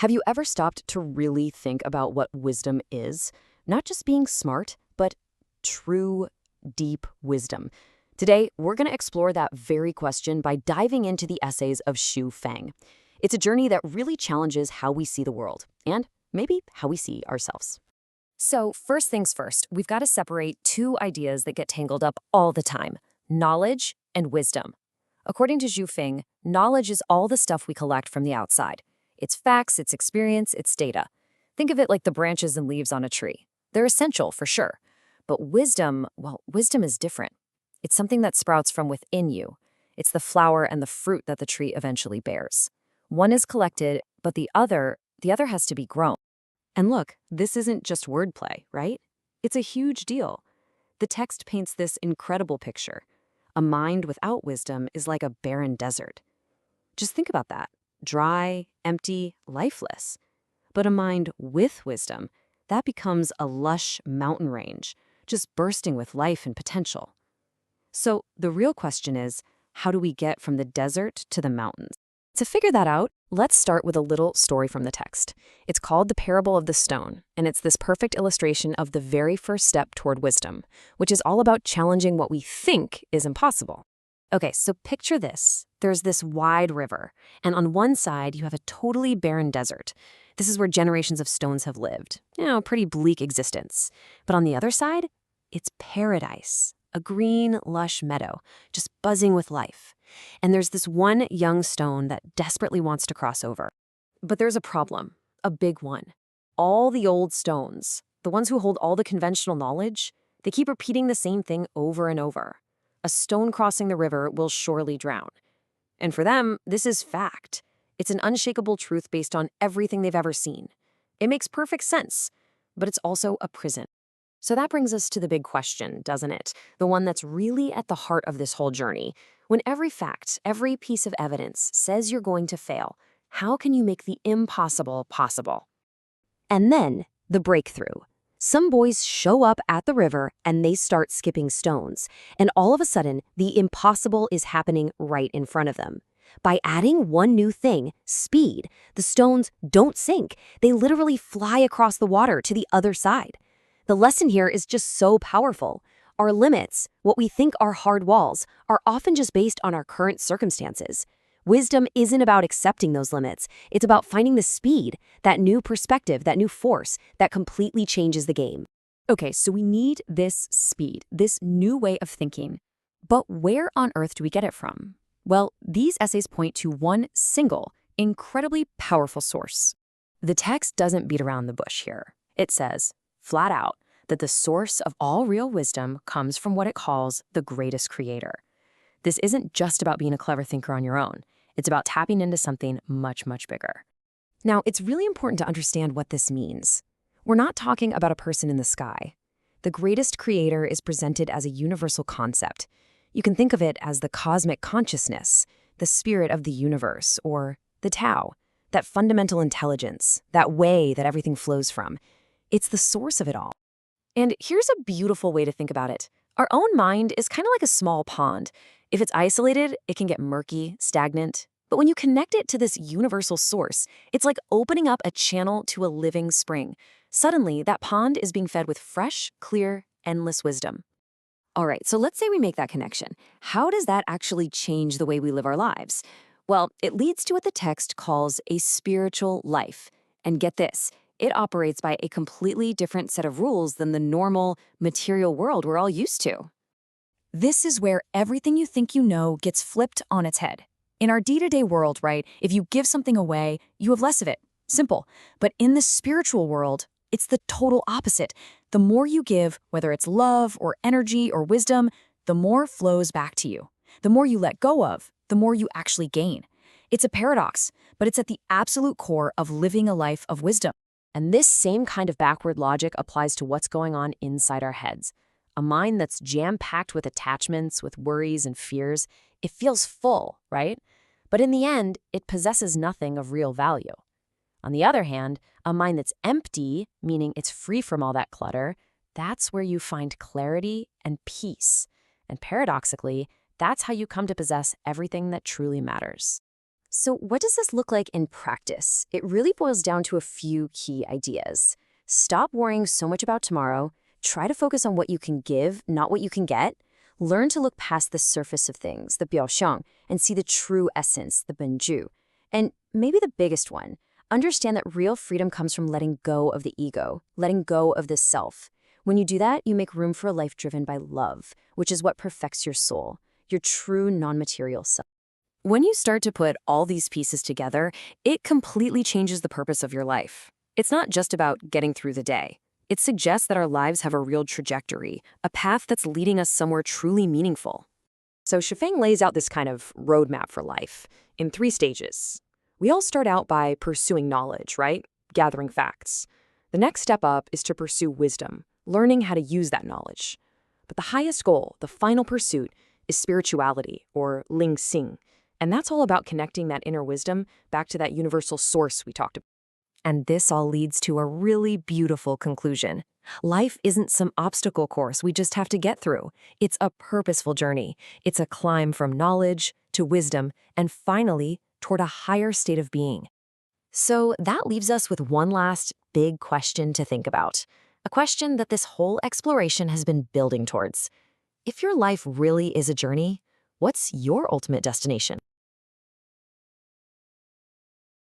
Have you ever stopped to really think about what wisdom is? Not just being smart, but true, deep wisdom. Today, we're going to explore that very question by diving into the essays of Xuefeng. It's a journey that really challenges how we see the world, and maybe how we see ourselves. So, first things first, we've got to separate two ideas that get tangled up all the time: knowledge and wisdom. According to Xuefeng, knowledge is all the stuff we collect from the outside. It's facts, it's experience, it's data. Think of it like the branches and leaves on a tree. They're essential for sure. But wisdom, well, wisdom is different. It's something that sprouts from within you. It's the flower and the fruit that the tree eventually bears. One is collected, but the other has to be grown. And look, this isn't just wordplay, right? It's a huge deal. The text paints this incredible picture. A mind without wisdom is like a barren desert. Just think about that. Dry, empty, lifeless. But a mind with wisdom, that becomes a lush mountain range, just bursting with life and potential. So the real question is, how do we get from the desert to the mountains? To figure that out, let's start with a little story from the text. It's called The Parable of the Stone, and it's this perfect illustration of the very first step toward wisdom, which is all about challenging what we think is impossible. Okay, so picture this. There's this wide river, and on one side you have a totally barren desert. This is where generations of stones have lived. Pretty bleak existence. But on the other side, it's paradise. A green, lush meadow, just buzzing with life. And there's this one young stone that desperately wants to cross over. But there's a problem, a big one. All the old stones, the ones who hold all the conventional knowledge, they keep repeating the same thing over and over. A stone crossing the river will surely drown. And for them, this is fact. It's an unshakable truth based on everything they've ever seen. It makes perfect sense, but it's also a prison. So that brings us to the big question, doesn't it? The one that's really at the heart of this whole journey. When every fact, every piece of evidence says you're going to fail, how can you make the impossible possible? And then, the breakthrough. Some boys show up at the river and they start skipping stones. And all of a sudden, the impossible is happening right in front of them. By adding one new thing, speed, the stones don't sink. They literally fly across the water to the other side. The lesson here is just so powerful. Our limits, what we think are hard walls, are often just based on our current circumstances. Wisdom isn't about accepting those limits. It's about finding the speed, that new perspective, that new force that completely changes the game. Okay, so we need this speed, this new way of thinking. But where on earth do we get it from? Well, these essays point to one single, incredibly powerful source. The text doesn't beat around the bush here. It says, flat out, that the source of all real wisdom comes from what it calls the greatest creator. This isn't just about being a clever thinker on your own. It's about tapping into something much, much bigger. Now, it's really important to understand what this means. We're not talking about a person in the sky. The greatest creator is presented as a universal concept. You can think of it as the cosmic consciousness, the spirit of the universe, or the Tao, that fundamental intelligence, that way that everything flows from. It's the source of it all. And here's a beautiful way to think about it. Our own mind is kind of like a small pond. If it's isolated, it can get murky, stagnant. But when you connect it to this universal source, it's like opening up a channel to a living spring. Suddenly, that pond is being fed with fresh, clear, endless wisdom. All right, so let's say we make that connection. How does that actually change the way we live our lives? Well, it leads to what the text calls a spiritual life. And get this, it operates by a completely different set of rules than the normal, material world we're all used to. This is where everything you think you know gets flipped on its head. In our day-to-day world, right, if you give something away, you have less of it. Simple. But in the spiritual world, it's the total opposite. The more you give, whether it's love or energy or wisdom, the more flows back to you. The more you let go of, the more you actually gain. It's a paradox, but it's at the absolute core of living a life of wisdom. And this same kind of backward logic applies to what's going on inside our heads. A mind that's jam-packed with attachments, with worries and fears, it feels full, right? But in the end, it possesses nothing of real value. On the other hand, a mind that's empty, meaning it's free from all that clutter, that's where you find clarity and peace. And paradoxically, that's how you come to possess everything that truly matters. So what does this look like in practice? It really boils down to a few key ideas. Stop worrying so much about tomorrow. Try to focus on what you can give, not what you can get. Learn to look past the surface of things, the 表象, and see the true essence, the 本质. And maybe the biggest one, understand that real freedom comes from letting go of the ego, letting go of the self. When you do that, you make room for a life driven by love, which is what perfects your soul, your true non-material self. When you start to put all these pieces together, it completely changes the purpose of your life. It's not just about getting through the day. It suggests that our lives have a real trajectory, a path that's leading us somewhere truly meaningful. So Xuefeng lays out this kind of roadmap for life in 3 stages. We all start out by pursuing knowledge, right? Gathering facts. The next step up is to pursue wisdom, learning how to use that knowledge. But the highest goal, the final pursuit, is spirituality, or Ling Xing. And that's all about connecting that inner wisdom back to that universal source we talked about. And this all leads to a really beautiful conclusion. Life isn't some obstacle course we just have to get through. It's a purposeful journey. It's a climb from knowledge to wisdom and finally toward a higher state of being. So that leaves us with one last big question to think about. A question that this whole exploration has been building towards. If your life really is a journey, what's your ultimate destination?